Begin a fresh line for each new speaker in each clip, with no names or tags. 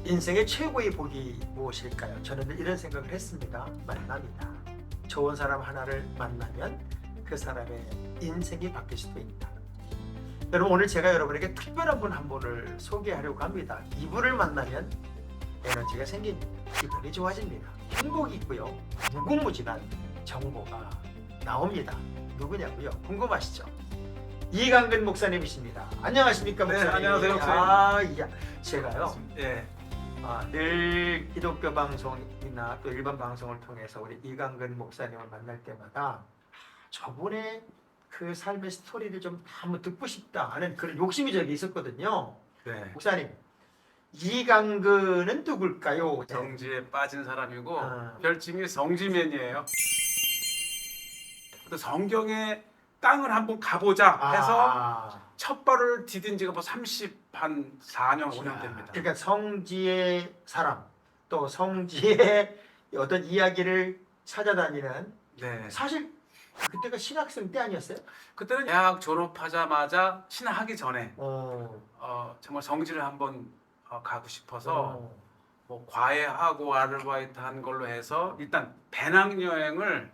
인생의 최고의 복이 무엇일까요? 저는 이런 생각을 했습니다. 만남이다. 좋은 사람 하나를 만나면 그 사람의 인생이 바뀔 수도 있다. 여러분, 오늘 제가 여러분에게 특별한 분 한 분을 소개하려고 합니다. 이분을 만나면 에너지가 생깁니다. 기분이 좋아집니다. 행복이 있고요. 무궁무진한 정보가 나옵니다. 누구냐고요? 궁금하시죠? 이강근 목사님이십니다. 안녕하십니까, 목사님?
네, 안녕하세요, 목사님.
야, 제가요.
예.
늘 기독교 방송이나 또 일반 방송을 통해서 우리 이강근 목사님을 만날 때마다 저분의 그 삶의 스토리를 좀 한번 듣고 싶다 하는 그런 욕심이 저에게 있었거든요.
네.
목사님, 이강근은 누굴까요?
정지에 빠진 사람이고
아.
별칭이 성지맨이에요. 또 성경에 땅을 한번 가보자 해서 첫 발을 디딘 지가 뭐 34년 5년 됩니다.
그러니까 성지의 사람, 또 성지의 어떤 이야기를 찾아다니는,
네.
사실 그때가 신학생 때 아니었어요?
그때는 대학 졸업하자마자 신학하기 전에
어.
정말 성지를 한번 가고 싶어서
어.
뭐 과외하고 아르바이트 한 걸로 해서 일단 배낭여행을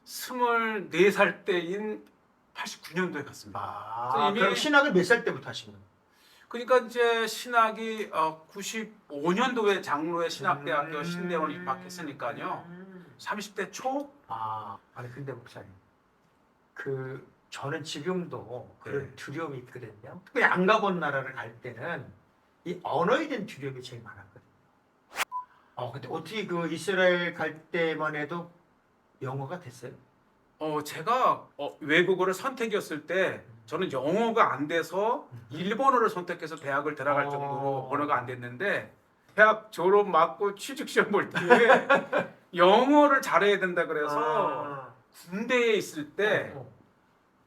24살 때인 89년도에 갔습니다. 이미-
그럼 신학을 몇 살 때부터 하신 거예요?
그러니까 이제 신학이 95년도에 장로의 신학대학교 신대원을 입학했으니까요. 30대 초?
아니 근데 목사님, 저는 지금도 그런
네.
두려움이 있거든요. 특히 안 가본 나라를 갈 때는 이 언어에 대한 두려움이 제일 많았거든요. 근데 어떻게 그 이스라엘 갈 때만 해도 영어가 됐어요?
제가 외국어를 선택이었을 때 저는 영어가 안 돼서 일본어를 선택해서 대학을 들어갈 정도로 언어가 안 됐는데 대학 졸업 맞고 취직 시험 볼 때 영어를 잘해야 된다 그래서 군대에 있을 때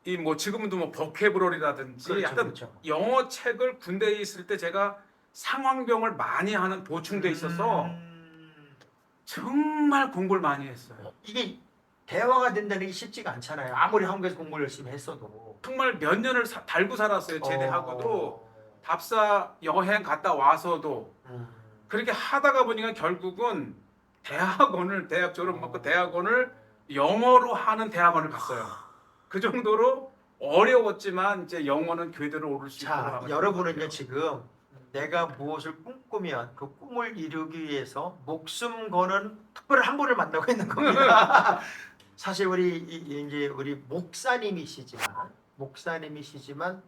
이 뭐 지금도 뭐 버케브러리라든지
그렇죠,
하여튼
그렇죠.
영어 책을 군대에 있을 때 제가 상황병을 많이 하는 보충돼 있어서 정말 공부를 많이 했어요.
이게 대화가 된다는 게 쉽지가 않잖아요. 아무리 한국에서 공부를 열심히 했어도.
정말 몇 년을 달고 살았어요. 제대하고도 답사 여행 갔다 와서도 그렇게 하다가 보니까 결국은 대학 졸업 먹고 대학원을 영어로 하는 대학원을 갔어요. 그 정도로 어려웠지만 이제 영어는 궤도를 오를 수 있도록
자,
하면
여러분은요 지금 내가 무엇을 꿈꾸면 그 꿈을 이루기 위해서 목숨 거는 특별한 한 분을 만나고 있는 겁니다. 사실 이제 우리 목사님이시지만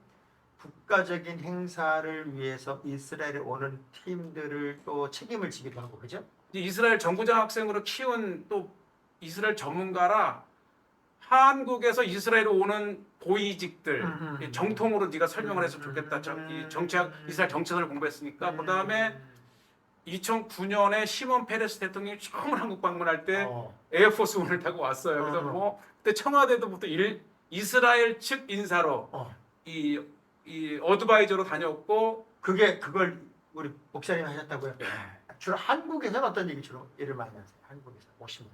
국가적인 행사를 위해서 이스라엘에 오는 팀들을 또 책임을 지기도 하고, 그죠?
이스라엘 정부장 학생으로 키운 또 이스라엘 전문가라 한국에서 이스라엘에 오는 고위직들 정통으로 네가 설명을 했으면 좋겠다. 이스라엘 정책을 공부했으니까 그 다음에 2009년에 시몬 페레스 대통령이 처음 한국 방문할 때 에어포스 원을 타고 왔어요. 그래서 뭐 그때 청와대도부터 이스라엘 측 인사로 이 어드바이저로 다녔고
그걸 우리 목사님 하셨다고요?
예.
주로 한국에서는 어떤 얘기 주로 일을 많이 하세요? 한국에서 오시면.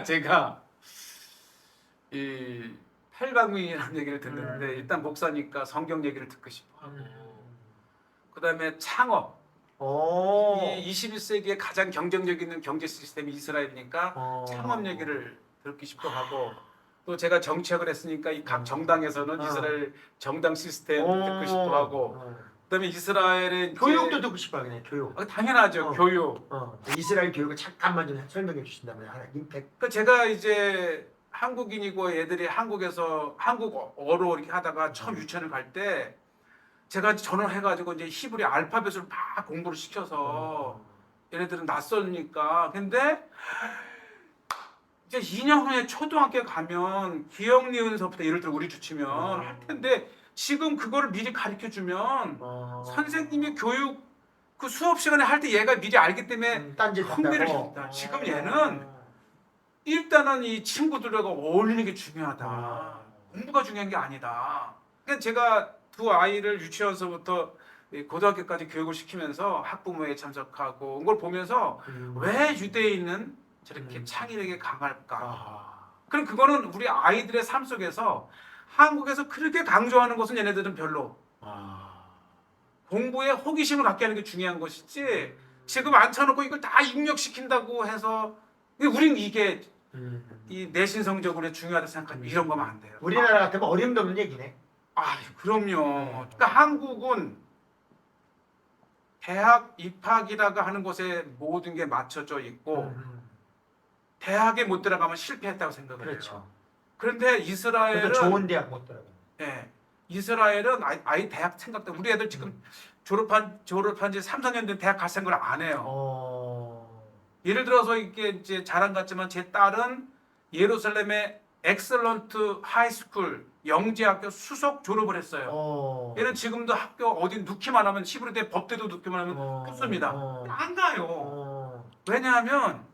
제가 이 팔방미라는 얘기를 듣는데 일단 목사니까 성경 얘기를 듣고 싶어하고 그다음에 창업 이 21세기의 가장 경쟁력 있는 경제 시스템이 이스라엘이니까 창업 얘기를 듣고 싶어하고 또 제가 정치학을 했으니까 이 각 정당에서는 이스라엘 정당 시스템 듣고 싶어하고 그다음에 이스라엘의
교육도 듣고 싶어요, 그냥 교육.
당연하죠. 교육.
이스라엘 교육을 잠깐만 좀 설명해 주신다면 하나 임팩트.
그러니까 제가 이제 한국인이고 애들이 한국에서 한국어로 이렇게 하다가 처음 유치원을 갈 때 제가 전화해가지고 이제 히브리 알파벳을 막 공부를 시켜서 얘네들은 낯설니까 근데 이제 2년 후에 초등학교에 가면 기억 니은서부터 예를 들어 우리 주치면 할 텐데 지금 그거를 미리 가르쳐 주면 선생님이 교육 그 수업 시간에 할 때 얘가 미리 알기 때문에
딴짓
흥미를
한다고?
줬다. 지금 얘는 일단은 이 친구들하고 어울리는 게 중요하다. 공부가 중요한 게 아니다. 그러니까 제가 두 아이를 유치원서부터 고등학교까지 교육을 시키면서 학부모회에 참석하고 그걸 보면서 왜 유대인은 저렇게 창의력이 강할까? 그럼 그거는 우리 아이들의 삶 속에서 한국에서 그렇게 강조하는 것은 얘네들은 별로 공부에 호기심을 갖게 하는 게 중요한 것이지 지금 앉혀놓고 이걸 다 입력시킨다고 해서 우린 이게 이 내신 성적으로 중요하다 생각하면 이런 거면 안 돼요.
우리나라 같으면 어림도 없는 얘기네.
아, 그럼요. 그러니까 한국은 대학 입학이라고 하는 곳에 모든 게 맞춰져 있고 대학에 못 들어가면 실패했다고 생각을
그렇죠.
해요. 그런데 이스라엘은
그래도 좋은 대학 못 들어가.
예, 이스라엘은 아예 대학 생각도 우리 애들 지금 졸업한 지 3, 4년 된 대학 갈 생각을 안 해요. 예를 들어서 이게 이제 자랑 같지만 제 딸은 예루살렘의 엑셀런트 하이스쿨 영재학교 수석 졸업을 했어요. 얘는 지금도 학교 어디 넣기만 하면 히브리대 법대도 넣기만 하면 붙습니다. 안 가요. 왜냐하면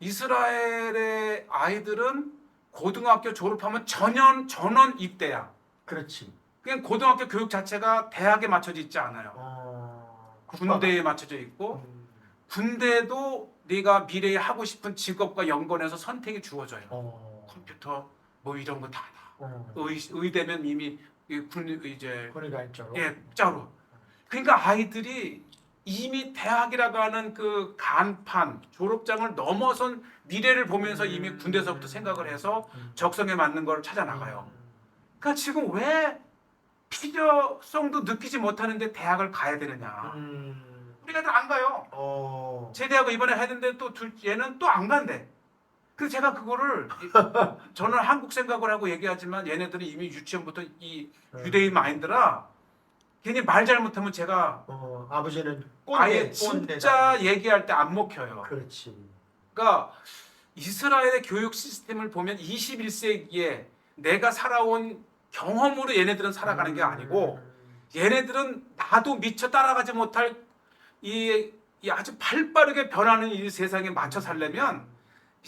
이스라엘의 아이들은 고등학교 졸업하면 전원 입대야.
그렇지.
그냥 고등학교 교육 자체가 대학에 맞춰져 있지 않아요. 군대에 맞춰져 있고 군대도 네가 미래에 하고 싶은 직업과 연관해서 선택이 주어져요. 컴퓨터 뭐 이런 거 다. 의대면 이미 이제
그러니까 있죠.
예, 짜로. 그러니까 아이들이 이미 대학이라고 하는 그 간판 졸업장을 넘어선 미래를 보면서 이미 군대에서부터 생각을 해서 적성에 맞는 걸 찾아 나가요. 그러니까 지금 왜 필요성도 느끼지 못하는데 대학을 가야 되느냐? 우리 애들 안 가요. 제 대학을 이번에 했는데 또 얘는 또 안 간대. 그래서 제가 그거를 저는 한국 생각을 하고 얘기하지만 얘네들은 이미 유치원부터 이 유대인 마인드라 괜히 말 잘못하면 제가
아버지는
아예 진짜 얘기할 때 안 먹혀요.
그렇지.
그러니까 이스라엘의 교육 시스템을 보면 21세기에 내가 살아온 경험으로 얘네들은 살아가는 게 아니고 얘네들은 나도 미처 따라가지 못할 이 아주 발빠르게 변하는 이 세상에 맞춰 살려면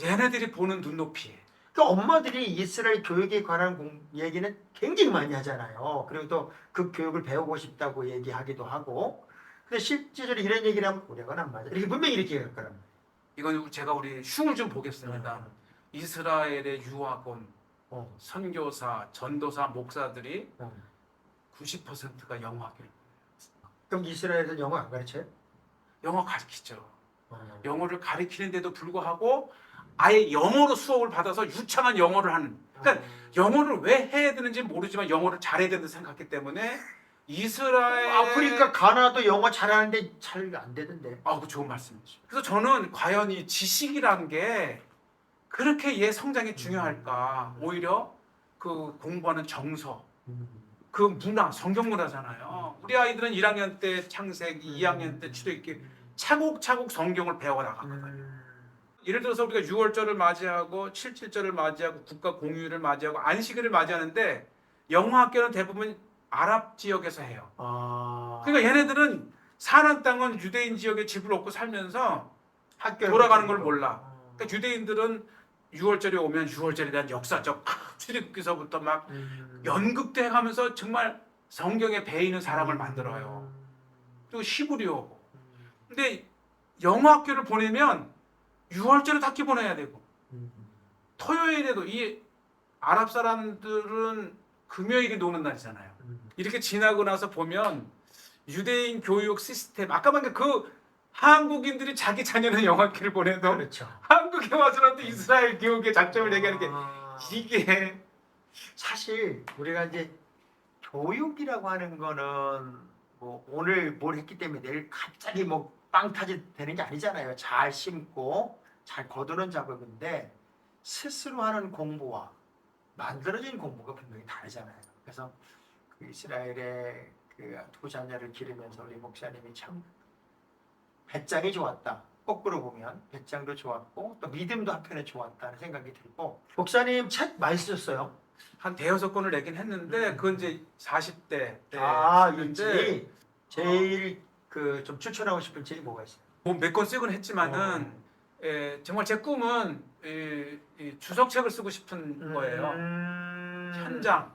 얘네들이 보는 눈높이에.
그 엄마들이 이스라엘 교육에 관한 얘기는 굉장히 많이 하잖아요. 그리고 또 그 교육을 배우고 싶다고 얘기하기도 하고. 근데 실제로 이런 얘기를 하면 우리가 안 맞아. 이렇게 분명히 이렇게 할 거란 말이에요.
이건 제가 우리 흉을 좀 보겠습니다. 이스라엘의 유학원, 선교사, 전도사, 목사들이 90%가 영어학교를.
그럼 이스라엘에서 영어 안 가르쳐요?
영어 가르치죠. 영어를 가르치는데도 불구하고 아예 영어로 수업을 받아서 유창한 영어를 하는. 그러니까 영어를 왜 해야 되는지 모르지만 영어를 잘해야 된다 생각했기 때문에 이스라엘
아프리카 가나도 영어 잘하는데 잘 안 되던데.
그 좋은 말씀이죠. 그래서 저는 과연 이 지식이란 게 그렇게 얘 성장에 중요할까? 오히려 그 공부하는 정서, 그 문화, 성경 문화잖아요. 우리 아이들은 1학년 때 창세기, 2학년 때 출애굽기 차곡차곡 성경을 배워 나가거든요. 예를 들어서 우리가 6월절을 맞이하고 7.7절을 맞이하고 국가 공휴일을 맞이하고 안식일을 맞이하는데 영어 학교는 대부분 아랍 지역에서 해요. 그러니까 얘네들은 사는 땅은 유대인 지역에 집을 얻고 살면서 돌아가는 걸 몰라. 그러니까 유대인들은 6월절에 오면 6월절에 대한 역사적 출애굽기서부터 막 연극도 해가면서 정말 성경에 배이는 사람을 만들어요. 또 히브리어고. 근데 영어 학교를 보내면 6월절에 학기 보내야 되고 토요일에도 이 아랍 사람들은 금요일이 노는 날이잖아요. 이렇게 지나고 나서 보면 유대인 교육 시스템 아까 말한 그 한국인들이 자기 자녀는 영어학교를 보내도
그렇죠.
한국에 와서는 또 이스라엘 교육의 장점을 얘기하는 게 이게
사실 우리가 이제 교육이라고 하는 거는 뭐 오늘 뭘 했기 때문에 내일 갑자기 뭐 빵 타지 되는 게 아니잖아요. 잘 심고 잘 거두는 작업인데 스스로 하는 공부와 만들어진 공부가 분명히 다르잖아요. 그래서 그 이스라엘의 그 두 자녀를 기르면서 우리 목사님이 참 배짱이 좋았다. 거꾸로 보면 배짱도 좋았고 또 믿음도 한편에 좋았다는 생각이 들고 목사님 책 많이 쓰셨어요?
한 대여섯 권을 내긴 했는데 그건 이제 40대 때
있지. 제일 그 좀 추천하고 싶은 책이 뭐가 있어요?
뭐 몇 권 쓰곤 했지만은 정말 제 꿈은 이 주석책을 쓰고 싶은 거예요. 현장.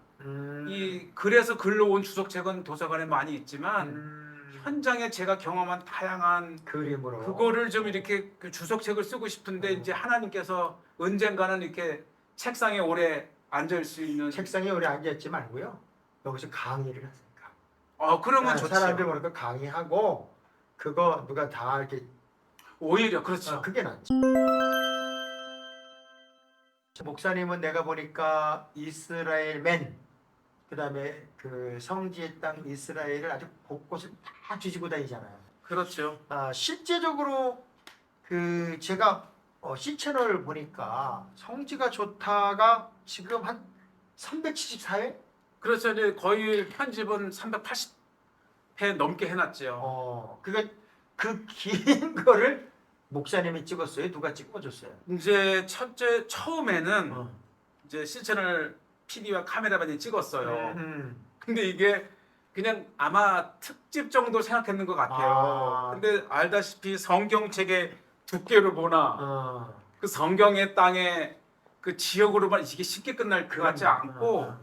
이 글에서 글로 온 주석책은 도서관에 많이 있지만 현장에 제가 경험한 다양한
그림으로
그거를 좀 이렇게 그 주석책을 쓰고 싶은데 이제 하나님께서 언젠가는 이렇게 책상에 오래 앉을 수 있는
책상에 오래 앉아있지 말고요. 여기서 강의를 하세요.
그러면 좋지.
사람들 보니까 강의하고 그거 누가 다 이렇게
오히려 그렇죠.
그게 낫지. 목사님은 내가 보니까 이스라엘맨 그다음에 그 성지의 땅 이스라엘을 아주 곳곳에 다 뒤지고 다니잖아요.
그렇죠.
실제적으로 그 제가 C 채널 보니까 성지가 좋다가 지금 한 374회?
그렇죠. 이제 거의 편집은 380회 넘게 해놨죠.
그러니까 그 긴 거를 목사님이 찍었어요? 누가 찍어줬어요?
이제 처음에는 이제 실천을 PD와 카메라만이 찍었어요. 근데 이게 그냥 아마 특집 정도 생각했는 것 같아요. 근데 알다시피 성경책의 두께를 보나 그 성경의 땅에 그 지역으로만 이게 쉽게 끝날 것 같지 않고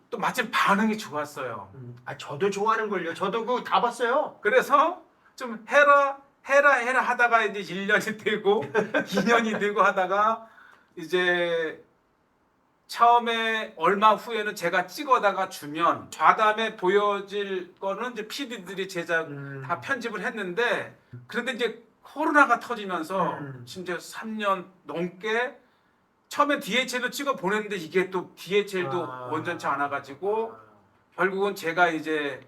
또 마침 반응이 좋았어요.
저도 좋아하는 걸요. 저도 그거 다 봤어요.
그래서 좀 해라 하다가 이제 1년이 되고 2년이 되고 하다가 이제 처음에 얼마 후에는 제가 찍어다가 주면 좌담에 보여질 거는 이제 PD들이 제작 다 편집을 했는데 그런데 이제 코로나가 터지면서 심지어 3년 넘게 처음에 DHL로 찍어 보냈는데 이게 또 DHL도 원전치 않아가지고 결국은 제가 이제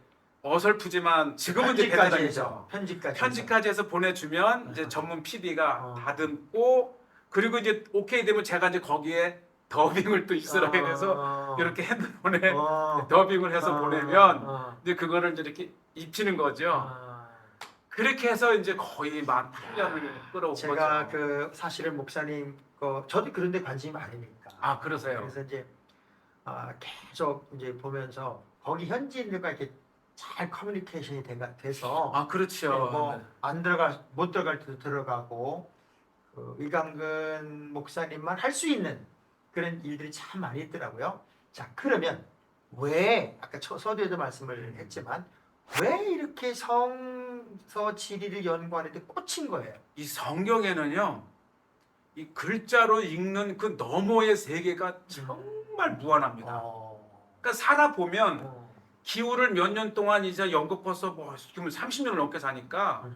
어설프지만 지금은 이제 배달당이죠. 편집까지 해서 보내주면 이제 전문 PD가 다듬고 그리고 이제 오케이 되면 제가 이제 거기에 더빙을 또 이스라엘에서 이렇게 핸드폰에 더빙을 해서 보내면 이제 그거를 이제 이렇게 입히는 거죠. 그렇게 해서 이제 거의 만 8년을 끌어온
제가
거죠.
그 사실은 목사님 저도 그런데 관심이 많으니까.
그러세요.
그래서 이제 계속 이제 보면서 거기 현지인들과 이렇게 잘 커뮤니케이션이 돼서
그렇죠.
못 들어갈 때도 들어가고 그 이강근 목사님만 할 수 있는 그런 일들이 참 많이 있더라고요. 자, 그러면 왜 아까 서두에도 말씀을 했지만 왜 이렇게 성서 지리를 연구하는데 꽂힌 거예요?
이 성경에는요, 이 글자로 읽는 그 너머의 세계가 정말 무한합니다. 그러니까 살아보면 기후를 몇 년 동안 이제 연극버서 지금 30년을 넘게 사니까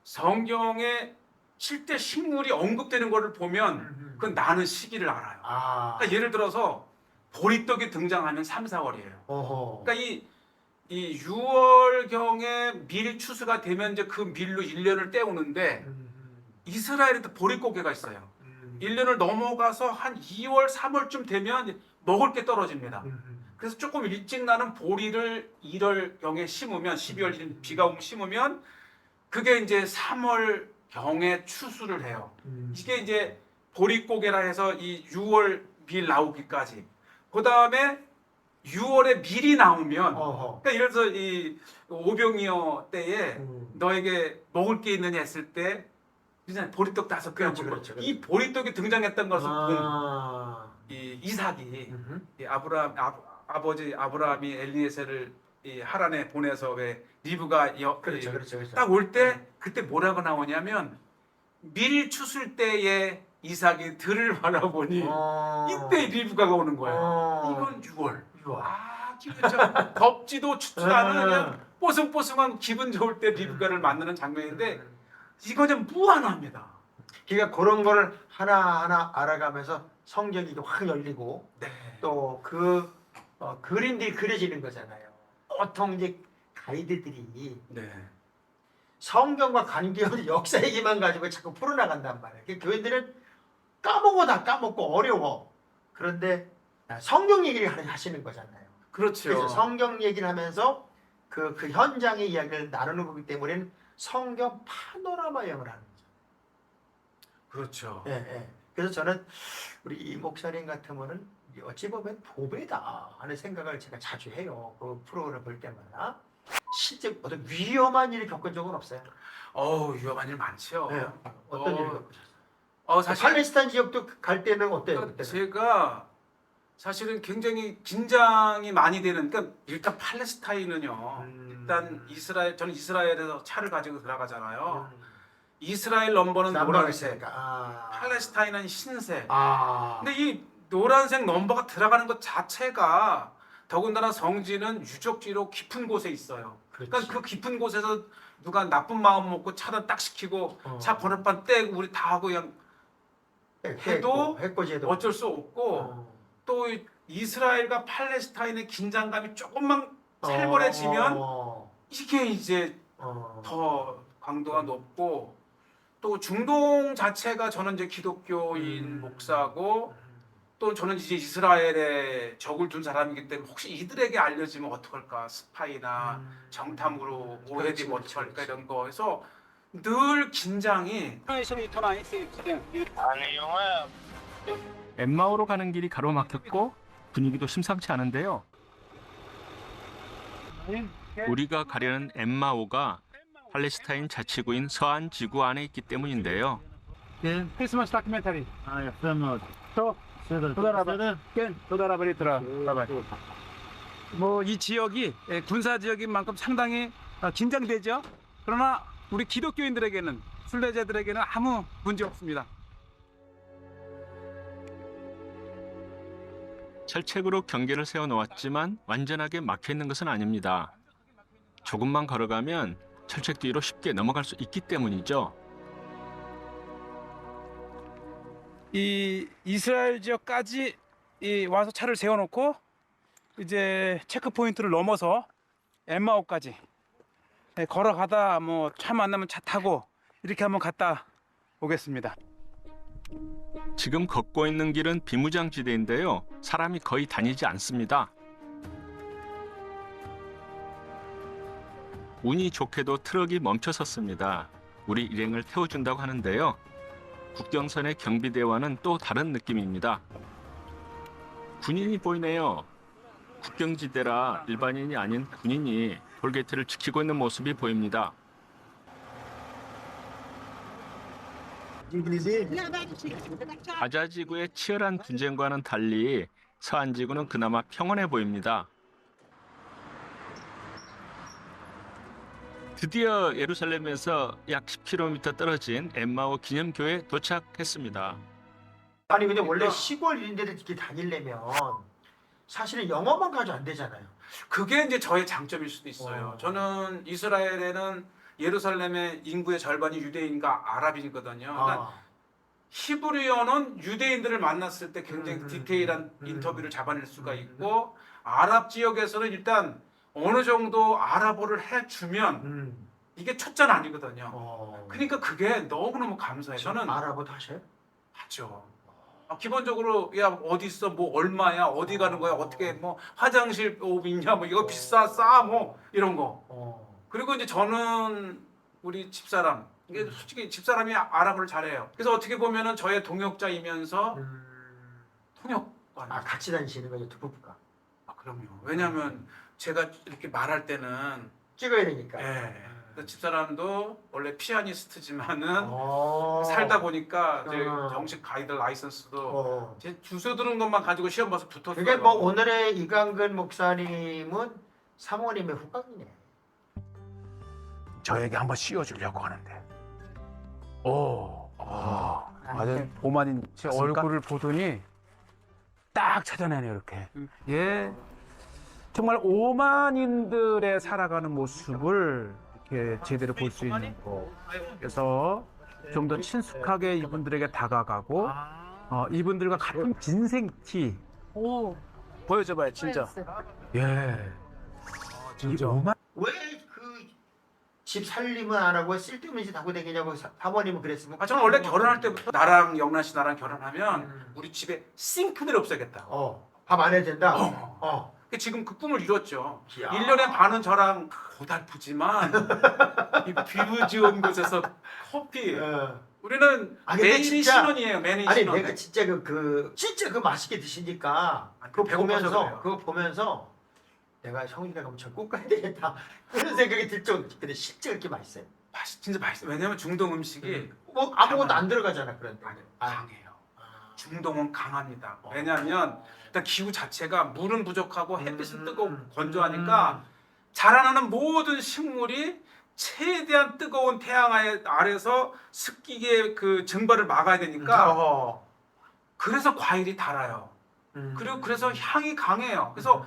성경에 실제 식물이 언급되는 거를 보면 그건 나는 시기를 알아요. 그러니까 예를 들어서 보리떡이 등장하면 3, 4월이에요. 그러니까 이 6월경에 밀 추수가 되면 이제 그 밀로 1년을 때우는데 이스라엘에도 보릿고개가 있어요. 1년을 넘어가서 한 2월, 3월쯤 되면 먹을 게 떨어집니다. 그래서 조금 일찍 나는 보리를 1월경에 심으면 12월 비가 오면 심으면 그게 이제 3월경에 추수를 해요. 이게 이제 보릿고개라 해서 이 6월 밀 나오기까지. 그 다음에 6월에 밀이 나오면 그러니까 예를 들어서 이 오병이어 때에 너에게 먹을 게 있느냐 했을 때 보리떡 5개
그렇죠.
이 보리떡이 등장했던 것을 본 이 이삭이 이 아버지 아브라함이 엘리에셀을 이 하란에 보내서 왜 리브가 딱 올 때 그때 뭐라고 나오냐면 밀 추술 때에 이삭이 들을 바라보니 이때 리브가가 오는 거예요. 이건 6월. 기분 덥지도 춥지도 않은 그냥 뽀송뽀송한 기분 좋을 때 리브가를 만나는 장면인데 이거는 무한합니다.
그러니까 그런 거를 하나하나 알아가면서 성경이 확 열리고 또 그 그림들이 그려지는 거잖아요. 보통 이제 가이드들이 성경과 관계없는 역사 얘기만 가지고 자꾸 풀어나간단 말이에요. 교인들은 까먹고 어려워. 그런데 성경 얘기를 하시는 거잖아요.
그렇죠.
그래서 성경 얘기를 하면서 그 현장의 이야기를 나누는 거기 때문에 성경 파노라마 영을 하는 거죠.
그렇죠.
그래서 저는 우리 이 목사님 같으면은 어찌 보면 보배다 하는 생각을 제가 자주 해요. 그 프로그램을 볼 때마다. 실제 어떤 위험한 일을 겪은 적은 없어요.
위험한 일 많죠.
어떤 일을 겪으셨어요?
사실
팔레스타인 지역도 갈 때는 어때요? 그때는?
제가 사실은 굉장히 긴장이 많이 되는. 그러니까 일단 팔레스타인은요. 일단 저는 이스라엘에서 차를 가지고 들어가잖아요. 이스라엘 넘버는 노란색, 팔레스타인은 흰색. 근데 이 노란색 넘버가 들어가는 것 자체가 더군다나 성지는 유적지로 깊은 곳에 있어요.
그렇지.
그러니까 그 깊은 곳에서 누가 나쁜 마음 먹고 차단 딱 시키고 차 번호판 떼고 우리 다 하고 그냥 해도
해코지해도
어쩔 수 없고
어.
또 이스라엘과 팔레스타인의 긴장감이 조금만 살벌해지면 이게 이제 더 강도가 높고 또 중동 자체가 저는 이제 기독교인 목사고 또 저는 이제 이스라엘에 적을 둔 사람이기 때문에 혹시 이들에게 알려지면 어떡할까 스파이나 정탐으로 오해되면 어떡할까 이런 거에서 늘 긴장이
엠마오로 가는 길이 가로막혔고 분위기도 심상치 않은데요. 우리가 가려는 엠마오가 팔레스타인 자치구인 서안 지구 안에 있기 때문인데요.
크리스마스 다큐멘터리. יפה מאוד. טוב, תודה רבה. כן, תודה רבה להתראות. 뭐이 지역이 군사 지역인 만큼 상당히 긴장되죠. 그러나 우리 기독교인들에게는 순례자들에게는 아무 문제 없습니다.
철책으로 경계를 세워놓았지만 완전하게 막혀있는 것은 아닙니다. 조금만 걸어가면 철책 뒤로 쉽게 넘어갈 수 있기 때문이죠.
이 이스라엘 지역까지 와서 차를 세워놓고 이제 체크 포인트를 넘어서 엠마오까지 걸어가다 뭐 차 만나면 차 타고 이렇게 한번 갔다 오겠습니다.
지금 걷고 있는 길은 비무장지대인데요. 사람이 거의 다니지 않습니다. 운이 좋게도 트럭이 멈춰섰습니다. 우리 일행을 태워준다고 하는데요. 국경선의 경비대와는 또 다른 느낌입니다. 군인이 보이네요. 국경지대라 일반인이 아닌 군인이 톨게이트를 지키고 있는 모습이 보입니다. 가자지구의 치열한 분쟁과는 달리 서안지구는 그나마 평온해 보입니다. 드디어 예루살렘에서 약 10km 떨어진 엠마오 기념교에 도착했습니다.
아니 근데 원래 시골 이런 데를 이렇게 다니려면 사실은 영어만 가지고 안 되잖아요.
그게 이제 저의 장점일 수도 있어요. 저는 이스라엘에는 예루살렘의 인구의 절반이 유대인과 아랍인이거든요. 그러니까 히브리어는 유대인들을 만났을 때 굉장히 디테일한 인터뷰를 잡아낼 수가 있고 아랍 지역에서는 일단 어느 정도 아랍어를 해주면 이게 초짜는 아니거든요. 그러니까 그게 너무너무 감사해요. 저는
아랍어도 하셔요?
하죠. 기본적으로 야 어디 있어 뭐 얼마야 어디 가는 거야 어떻게 뭐 화장실 있냐 뭐 이거 비싸 싸 뭐 이런 거. 그리고 이제 저는 우리 집사람 이게 솔직히 집사람이 아랍어를 잘해요. 그래서 어떻게 보면은 저의 동역자이면서 통역관.
아 같이 다니시는 거죠 두 부부가?
아 그럼요. 왜냐하면 제가 이렇게 말할 때는
찍어야 되니까.
예. 그래서 집사람도 원래 피아니스트지만은 살다 보니까 이제 정식 가이드 라이선스도 제 주소 들은 것만 가지고 시험 봐서 붙었어요.
그게 뭐 오늘의 이강근 목사님은 사모님의 후광이네.
저에게 한번 씌워주려고 하는데 과연 오만인 제 얼굴을 보더니 딱 찾아내네요 이렇게. 예, 정말 오만인들의 살아가는 모습을 이렇게 제대로 볼 수 있는 거. 그래서 좀 더 친숙하게 이분들에게 다가가고 이분들과 같은 진생티 보여줘봐요 진짜. 예, 진짜 오만.
왜 그 집 살림은 안 하고 쓸데없는 짓 하고 다니냐고 사모님은 그랬으면.
아 저는 원래 결혼할 때부터 나랑 영란 씨 나랑 결혼하면 우리 집에 싱크대를 없애겠다.
밥 안 해도 된다.
지금 그 꿈을 이뤘죠.
야.
1년에 반은 저랑 고달프지만 이 뷰 좋은 곳에서 커피. 우리는
근데
매일이
진짜-
신혼이에요. 매일이
아니
신혼.
내가 진짜 진짜 그 맛있게 드시니까 그거
배고파서 그래요.
보면서 내가 형이랑 엄청 꼭 가야 되겠다 그런 생각이 들 정도. 근데 실제 그렇게 맛있어요?
진짜 맛있어요. 왜냐면 중동 음식이
뭐 아무것도 안 들어가잖아 그런데.
강해요. 중동은 강합니다. 왜냐하면 일단 기후 자체가 물은 부족하고 햇빛은 뜨겁고 건조하니까 자라나는 모든 식물이 최대한 뜨거운 태양 아래서 습기의 그 증발을 막아야 되니까 그래서 과일이 달아요. 그리고 그래서 향이 강해요. 그래서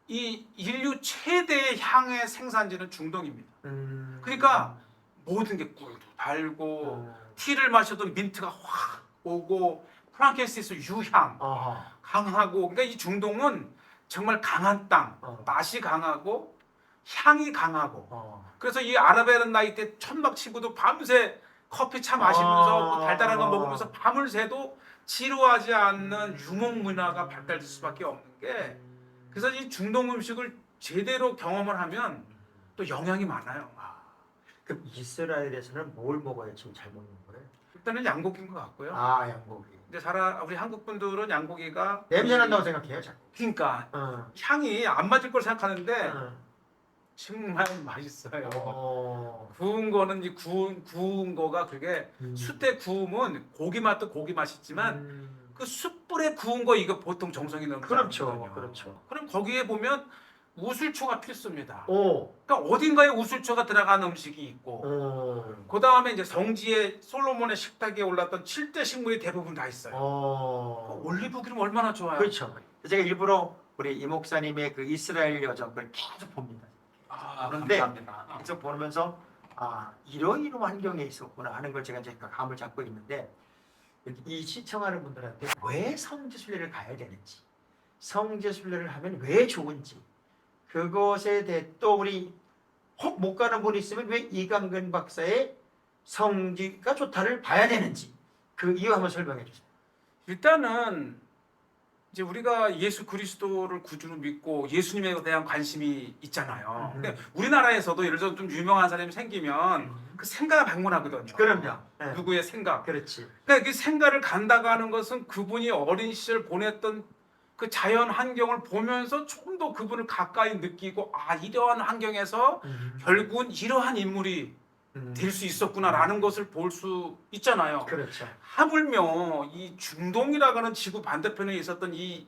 이 인류 최대의 향의 생산지는 중동입니다.
음.
그러니까 모든 게 꿀도 달고 티를 마셔도 민트가 확 오고 프랑키센시스 유향
어허.
강하고, 그러니까 이 중동은 정말 강한 땅, 맛이 강하고 향이 강하고. 그래서 이 아랍에는 나이 때 천막 치고도 밤새 커피 차 마시면서 뭐 달달한 거 먹으면서 밤을 새도 지루하지 않는 유목 문화가 발달될 수밖에 없는 게, 그래서 이 중동 음식을 제대로 경험을 하면 또 영향이 많아요.
그럼 이스라엘에서는 뭘 먹어야 지금 잘 먹는 거예요?
일단은 양고기인 것 같고요.
아, 양고기.
근데 우리 한국 분들은 양고기가
냄새 난다고 생각해요, 자꾸.
그러니까
어.
향이 안 맞을 걸 생각하는데
어.
정말 맛있어요.
어.
구운 거는 이 구운 거가 그게 숯에 구우면 고기 맛도 고기 맛있지만 그 숯불에 구운 거 이거 보통 정성이 넘지
그렇죠,
않거든요.
그렇죠.
그럼 거기에 보면 우술초가 필수입니다.
오.
그러니까 어딘가에 우술초가 들어간 음식이 있고,
오.
그 다음에 이제 성지에 솔로몬의 식탁에 올랐던 7대 식물이 대부분 다 있어요. 올리브 기름 얼마나 좋아요.
그렇죠. 제가 일부러 우리 이 목사님의 그 이스라엘 여정을 계속 봅니다. 그런데
감사합니다.
계속 보면서 이런 환경에 있었구나 하는 걸 제가 이제 감을 잡고 있는데, 이 시청하는 분들한테 왜 성지순례를 가야 되는지, 성지순례를 하면 왜 좋은지, 그것에 대해 또 우리 혹 못 가는 분이 있으면 왜 이강근 박사의 성지가 좋다를 봐야 되는지, 그 이유 한번 설명해 주세요.
일단은 이제 우리가 예수 그리스도를 구주로 믿고 예수님에 대한 관심이 있잖아요. 근데 우리나라에서도 예를 들어 좀 유명한 사람이 생기면 그 생가가 방문하거든요.
그럼요. 네.
누구의 생가.
그렇지.
그러니까 그 생가를 간다고 하는 것은 그분이 어린 시절 보냈던 그 자연 환경을 보면서 조금 더 그분을 가까이 느끼고, 이러한 환경에서 결국은 이러한 인물이 될 수 있었구나라는 것을 볼 수 있잖아요.
그렇죠.
하물며 이 중동이라고 하는 지구 반대편에 있었던 이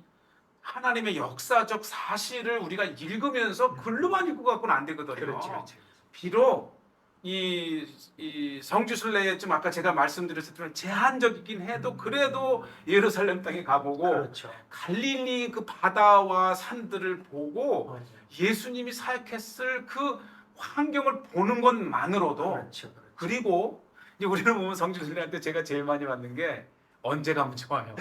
하나님의 역사적 사실을 우리가 읽으면서 글로만 읽고 갖고는 안 되거든요.
그렇지.
비록 이 성지순례에 좀 아까 제가 말씀드렸을 제한적이긴 해도 그래도 예루살렘 땅에 가보고
그렇죠.
갈릴리 그 바다와 산들을 보고
맞아요.
예수님이 사역했을 그 환경을 보는 것만으로도,
그렇죠.
그리고 이제 우리는 보면 성지순례할 때 제가 제일 많이 받는 게 언제 가면 좋아요.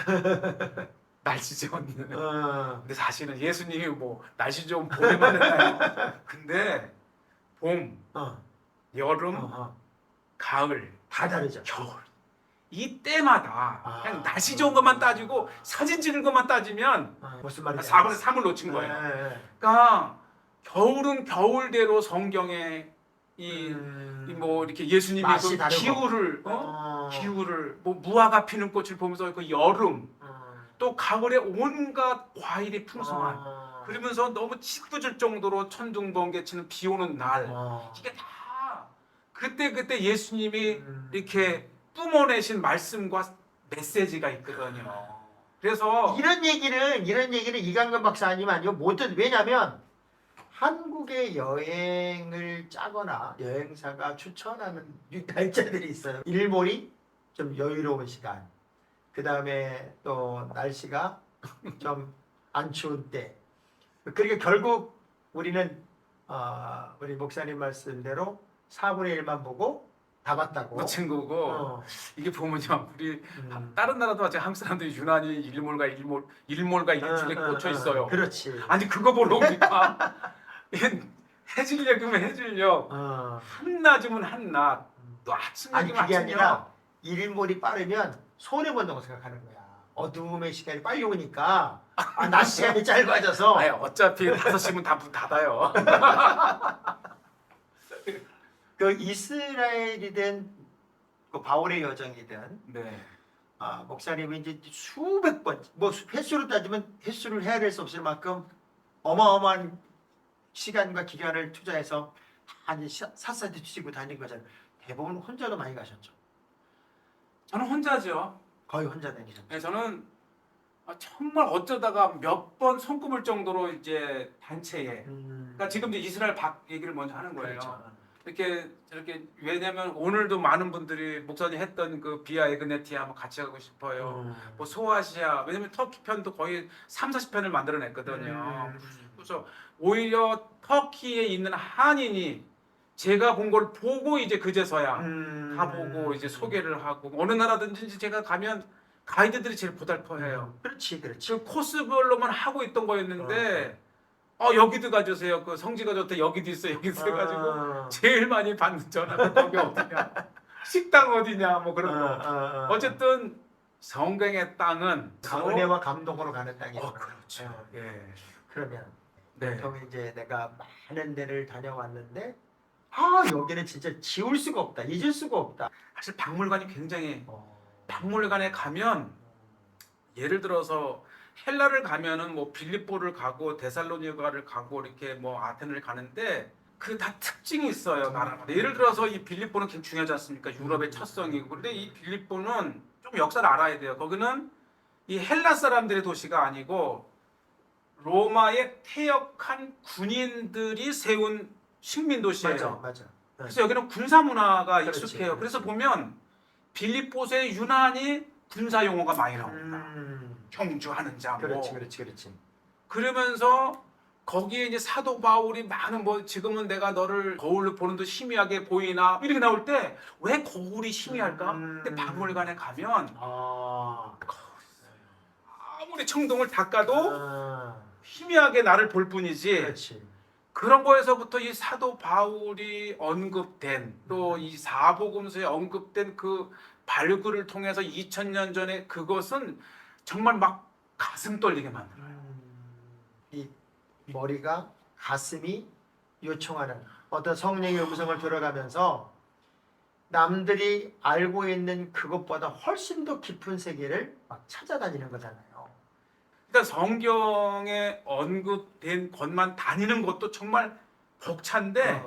날씨 좋은 날. 근데 사실은 예수님이 뭐 날씨 좋은 봄에만 했나요? 근데 봄, 여름, 가을,
다 다르죠.
겨울 이 때마다 그냥 날씨 좋은 것만 따지고 사진 찍은 것만 따지면
무슨 말인지
4분의 3을 놓친 거예요. 그러니까 겨울은 겨울대로 성경에 뭐 이렇게 예수님이
맛이
그
다르고.
기후를 뭐 무화과 피는 꽃을 보면서 그 여름, 또 가을에 온갖 과일이 풍성한, 그러면서 너무 짓궂을 정도로 천둥번개 치는 비 오는 날, 이게 다 그때 예수님이 이렇게 뿜어내신 말씀과 메시지가 있거든요. 그래서
이런 얘기를 이강근 박사님 아니고 모든, 왜냐하면 한국의 여행을 짜거나 여행사가 추천하는 날짜들이 있어요. 일몰이 좀 여유로운 시간, 그 다음에 또 날씨가 좀 안 추운 때. 그러니까 결국 우리는 우리 목사님 말씀대로 4분의 1만 보고 다 봤다고.
놓친 거고, 이게 보면요, 우리 다른 나라도 마찬가지, 한국 사람들이 유난히 일몰과 일출에 꽂혀 있어요.
그렇지.
아니 그거 보러 오니까 해질녘이면 해질녘, 한낮이면 한낮, 또 아침이면
아니 그게
아침이요.
아니라 일몰이 빠르면 손해 본다고 생각하는 거야. 어두움의 시간이 빨리 오니까 낮 시간이 짧아져서.
아니, 어차피 5시면 다 문 닫아요.
그 이스라엘이든 그 바울의 여정이든
네.
목사님이 이제 수백 번, 뭐 횟수로 따지면 횟수를 해야 수 없을 만큼 어마어마한 시간과 기간을 투자해서 샅샅이 뒤지고 다닌 거잖아요. 대부분 혼자도 많이 가셨죠.
저는 혼자죠.
거의 혼자 다니셨죠.
네, 저는 정말 어쩌다가 몇 번 손꼽을 정도로 이제 단체에, 그러니까 지금 이제 이스라엘 밖 얘기를 먼저 하는 거예요.
그렇죠.
이렇게 왜냐면 오늘도 많은 분들이 목사님 했던 그 비아 에그네티아 한번 같이 가고 싶어요. 뭐 소아시아, 왜냐면 터키 편도 거의 3, 40편을 만들어냈거든요. 그래서 오히려 터키에 있는 한인이 제가 본 걸 보고 이제 그제서야 가보고 이제 소개를 하고 어느 나라든지 제가 가면 가이드들이 제일 보달퍼해요.
그렇지, 그렇지.
그 코스별로만 하고 있던 거였는데 여기도 가주세요. 그 성지가 좋대 여기도 있어 여기도 있어 가지고 제일 많이 받는 전화가 거기 어디냐 식당 어디냐 뭐 그런 거. 어쨌든 성경의 땅은
은혜와 감동으로 가는 땅이에요.
그렇죠. 예.
그러면
네.
보통 이제 내가 많은 데를 다녀왔는데 여기는 진짜 지울 수가 없다, 잊을 수가 없다.
사실 박물관이 굉장히 박물관에 가면 예를 들어서 헬라를 가면은 뭐 빌립보를 가고 데살로니가를 가고 이렇게 뭐 아테네를 가는데 그 다 특징이 있어요 나라마다. 예를 들어서 이 빌립보는 굉장히 중요하지 않습니까? 유럽의 첫 성이고. 근데 이 빌립보는 좀 역사를 알아야 돼요. 거기는 이 헬라 사람들의 도시가 아니고 로마에 퇴역한 군인들이 세운 식민 도시예요.
맞아.
그래서 여기는 군사 문화가
그렇지,
익숙해요. 그래서
그렇지.
보면 빌립보서에 유난히 군사 용어가 많이 나옵니다. 경주하는 자, 뭐.
그렇지.
그러면서 거기에 이제 사도 바울이 많은 뭐 지금은 내가 너를 거울로 보는 듯 희미하게 보이나 이렇게 나올 때 왜 거울이 희미할까? 근데 박물관에 가면 아무리 청동을 닦아도 희미하게 나를 볼 뿐이지.
그렇지.
그런 거에서부터 이 사도 바울이 언급된 또 이 사복음서에 언급된 그 발굴을 통해서 2000년 전에 그것은 정말 막 가슴 떨리게 만들어요.
이 머리가 가슴이 요청하는 어떤 성령의 음성을 들어가면서 남들이 알고 있는 그것보다 훨씬 더 깊은 세계를 막 찾아다니는 거잖아요.
그러니까 성경에 언급된 것만 다니는 것도 정말 벅찬데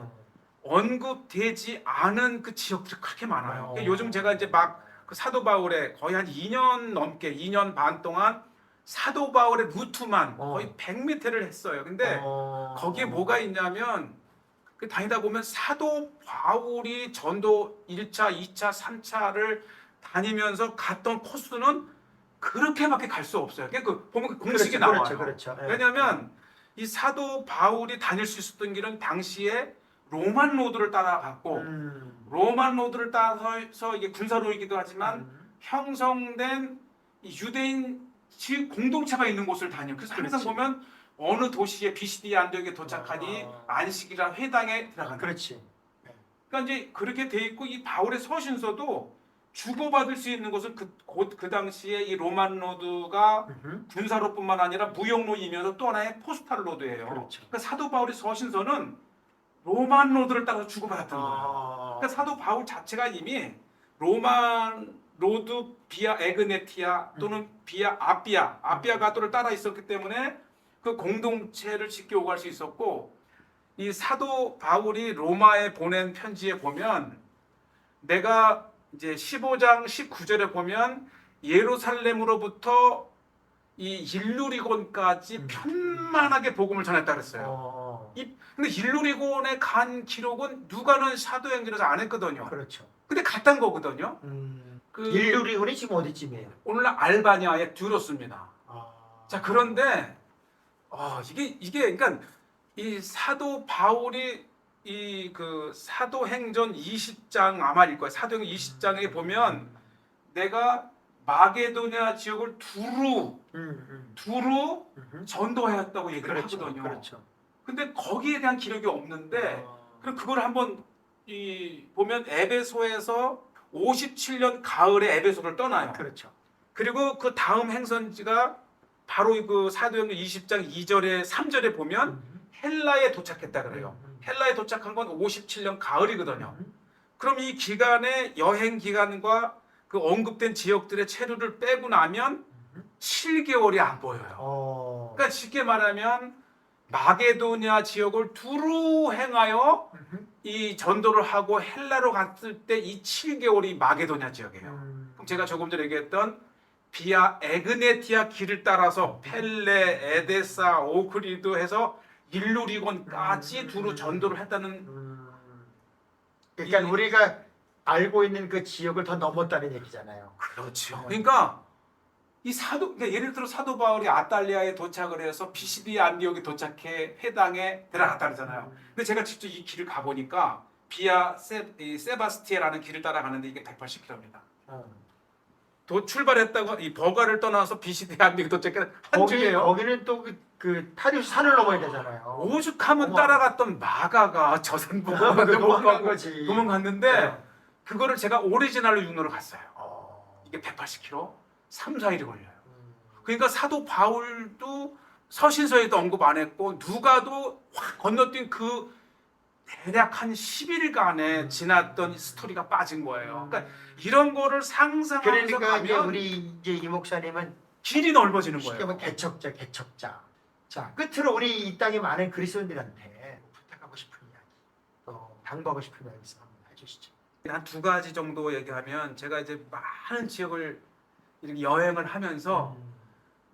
언급되지 않은 그 지역들이 그렇게 많아요. 그러니까 요즘 제가 이제 막 그 사도 바울의 거의 한 2년 넘게 2년 반 동안 사도 바울의 루트만 거의 100m를 했어요. 근데 거기에 뭐가 있냐면 그 다니다 보면 사도 바울이 전도 1차, 2차, 3차를 다니면서 갔던 코스는 그렇게밖에 갈 수 없어요. 그러니까 그 보면 그 공식이 나와요.
그렇죠.
왜냐하면 이 사도 바울이 다닐 수 있었던 길은 당시에 로만 로드를 따라갔고 로만 로드를 따라서 이게 군사로이기도 하지만 형성된 이 유대인 공동체가 있는 곳을 다녀요. 그래서 항상 보면 어느 도시에 비시디 안디옥에 도착하니 안식이라 회당에 들어간다.
그렇지.
그러니까 이제 그렇게 돼 있고 이 바울의 서신서도 주고받을 수 있는 것은 곧 그 당시에 이 로만 로드가 군사로뿐만 아니라 무역로이면서 또 하나의 포스탈 로드예요.
그렇죠.
그러니까 사도 바울의 서신서는 로만 로드를 따라서 주고받았던 거예요. 그러니까 사도 바울 자체가 이미 로만 로드 비아 에그네티아 또는 비아 아비아 가도를 따라 있었기 때문에 그 공동체를 지켜오갈 수 있었고 이 사도 바울이 로마에 보낸 편지에 보면 내가 이제 15장 19절에 보면 예루살렘으로부터 이 일루리곤까지 편만하게 복음을 전했다 그랬어요. 근데 일루리곤에 간 기록은 누가는 사도행전에서 안 했거든요.
그렇죠.
근데 갔단 거거든요. 그
일루리곤이 지금 어디쯤이에요?
오늘날 알바니아에 들었습니다. 자 그런데 이게 그러니까 이 사도 바울이 이 그 사도행전 20장 아마일 거예요. 사도행전 20장에 보면 내가 마게도냐 지역을 두루 전도하였다고 얘기를 하거든요.
그렇죠.
근데 거기에 대한 기록이 없는데 그럼 그걸 한번 보면 에베소에서 57년 가을에 에베소를 떠나요.
그렇죠.
그리고 그 다음 행선지가 바로 그 사도행전 20장 2절에 3절에 보면 헬라에 도착했다 그래요. 헬라에 도착한 건 57년 가을이거든요. 그럼 이 기간의 여행 기간과 그 언급된 지역들의 체류를 빼고 나면 7개월이 안 보여요. 그러니까 쉽게 말하면 마게도냐 지역을 두루 행하여 이 전도를 하고 헬라로 갔을 때 이 7개월이 마게도냐 지역이에요. 그럼 제가 조금 전에 얘기했던 비아 에그네티아 길을 따라서 펠레, 에데사, 오크리드 해서 일루리곤까지 두루 전도를 했다는
그러니까 우리가 알고 있는 그 지역을 더 넘었다는 얘기잖아요.
그렇죠. 그러니까 이 사도, 그러니까 예를 들어 사도 바울이 아탈리아에 도착을 해서 비시디 안디옥에 도착해 회당에 들어갔다 그러잖아요. 근데 제가 직접 이 길을 가보니까 비아 세바스티에라는 길을 따라가는데 이게 180km입니다. 출발했다고 이 버가를 떠나서 비시디 안디옥에 도착해 한 줄이에요.
거기는 또 그 타리우스 산을 넘어야 되잖아요.
오죽하면
어머.
따라갔던 마가가 저산부가
넘어간 거지.
도망갔는데 그거를 제가 오리지널로 육로를 갔어요.
어.
이게 180km, 3, 4일이 걸려요. 그러니까 사도 바울도 서신서에도 언급 안 했고 누가도 확 건너뛴 그 대략 한 10일간에 지났던 스토리가 빠진 거예요. 그러니까 이런 거를 상상하면서
그러니까 이제
가면
우리 이제 이 목사님은
길이 넓어지는
쉽게
거예요.
말하면 개척자. 자, 끝으로 우리 이 땅에 많은 그리스도인들한테 부탁하고 싶은 이야기, 또 당부하고 싶은 이야기 있으면 한번 해주시죠.
한 두 가지 정도 얘기하면 제가 이제 많은 지역을 이렇게 여행을 하면서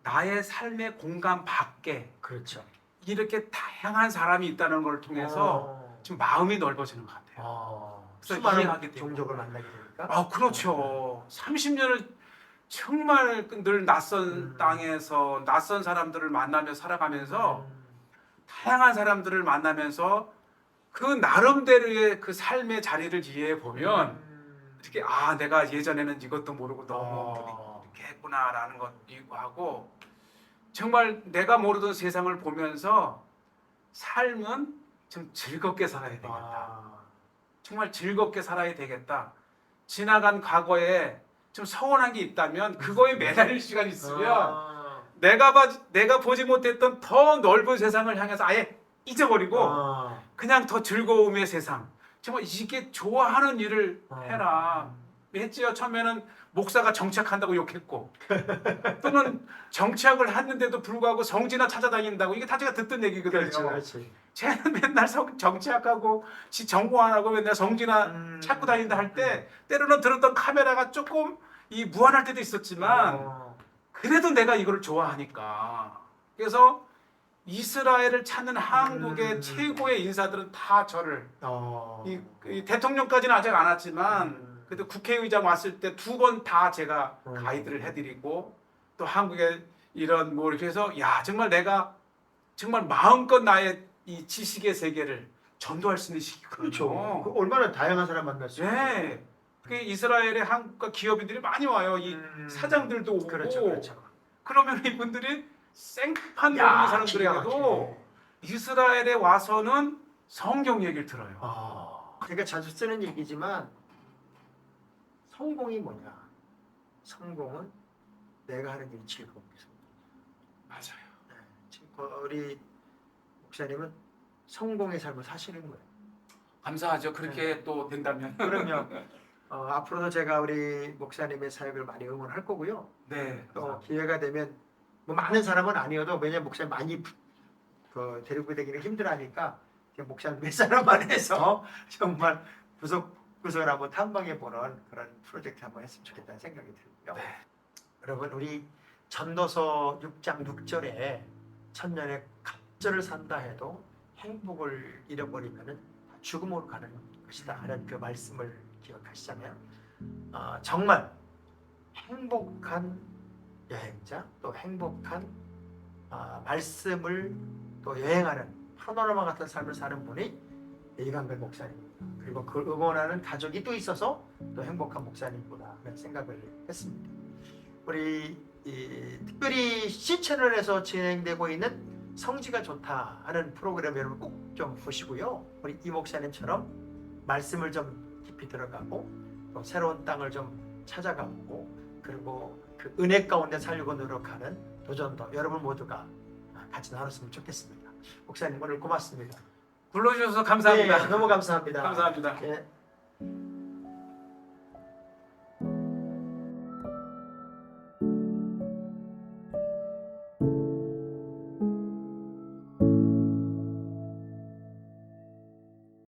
나의 삶의 공간 밖에
그렇죠.
이렇게 다양한 사람이 있다는 걸 통해서 좀 마음이 넓어지는 것 같아요. 그래서
수많은
이해하게 되고.
종족을 만나게 되니까.
아, 그렇죠. 30년을 정말 늘 낯선 땅에서 낯선 사람들을 만나며 살아가면서 다양한 사람들을 만나면서 그 나름대로의 그 삶의 자리를 이해해 보면 이렇게 아, 내가 예전에는 이것도 모르고 너무 이렇게 했구나라는 것도 하고 정말 내가 모르던 세상을 보면서 삶은 좀 즐겁게 살아야 되겠다. 정말 즐겁게 살아야 되겠다. 지나간 과거에 좀 서운한 게 있다면 그거에 매달릴 시간이 있으면 내가 보지 못했던 더 넓은 세상을 향해서 아예 잊어버리고 그냥 더 즐거움의 세상. 정말 이게 좋아하는 일을 해라. 했지요. 처음에는 목사가 정치학한다고 욕했고 또는 정치학을 했는데도 불구하고 성지나 찾아다닌다고 이게 다 제가 듣던 얘기거든요.
그렇지.
쟤는 맨날 정치학하고 전공 안 하고 맨날 성지나 찾고 다닌다 할 때 때로는 들었던 카메라가 조금 이 무한할 때도 있었지만 그래도 내가 이걸 좋아하니까 그래서 이스라엘을 찾는 한국의 최고의 인사들은 다 저를 이 대통령까지는 아직 안 왔지만 그래도 국회의장 왔을 때 2번 다 제가 가이드를 해드리고 또 한국의 이런 뭐 이렇게 해서 야 정말 내가 정말 마음껏 나의 이 지식의 세계를 전도할 수 있는 시기거든요.
그렇죠. 그 얼마나 다양한 사람 만날 수 있어요.
네. 그 이스라엘의 한국과 기업인들이 많이 와요. 이 사장들도 오고.
그렇죠.
그러면 이분들이 생판
야,
모르는 사람들에게도 이스라엘에 와서는 성경 얘기를 들어요.
제가 자주 쓰는 얘기지만 성공이 뭐냐? 성공은 내가 하는 일이 즐거운 게 성공.
맞아요.
네, 지금 우리 목사님은 성공의 삶을 사시는 거예요.
감사하죠. 그렇게 또 된다면.
그러면 앞으로도 제가 우리 목사님의 사역을 많이 응원할 거고요.
네.
또 기회가 되면 뭐 많은 사람은 아니어도 왜냐면 목사님 많이 데리고 다니기는 힘들어하니까 목사님 몇 사람만 해서 정말 구석구석을 한번 탐방해 보는 그런 프로젝트 한번 했으면 좋겠다는 생각이 들고요.
네.
여러분 우리 전도서 6장 6절에 천년의 갑절을 산다 해도 행복을 잃어버리면은 죽음으로 가는 것이다 하는 그 말씀을 기억하시자면 정말 행복한 여행자 또 행복한 말씀을 또 여행하는 파노라마 같은 삶을 사는 분이 이강별 목사님입니다. 그리고 그 응원하는 가족이 또 있어서 또 행복한 목사님구나 하는 생각을 했습니다. 우리 특별히 C채널에서 진행되고 있는 성지가 좋다 하는 프로그램 여러분 꼭 좀 보시고요. 우리 이 목사님처럼 말씀을 좀 깊이 들어가고 또 새로운 땅을 좀 찾아가고 그리고 그 은혜 가운데 살려고 노력하는 도전도 여러분 모두가 같이 나눴으면 좋겠습니다. 목사님 오늘 고맙습니다.
불러주셔서 감사합니다.
네, 너무 감사합니다.
감사합니다.
예.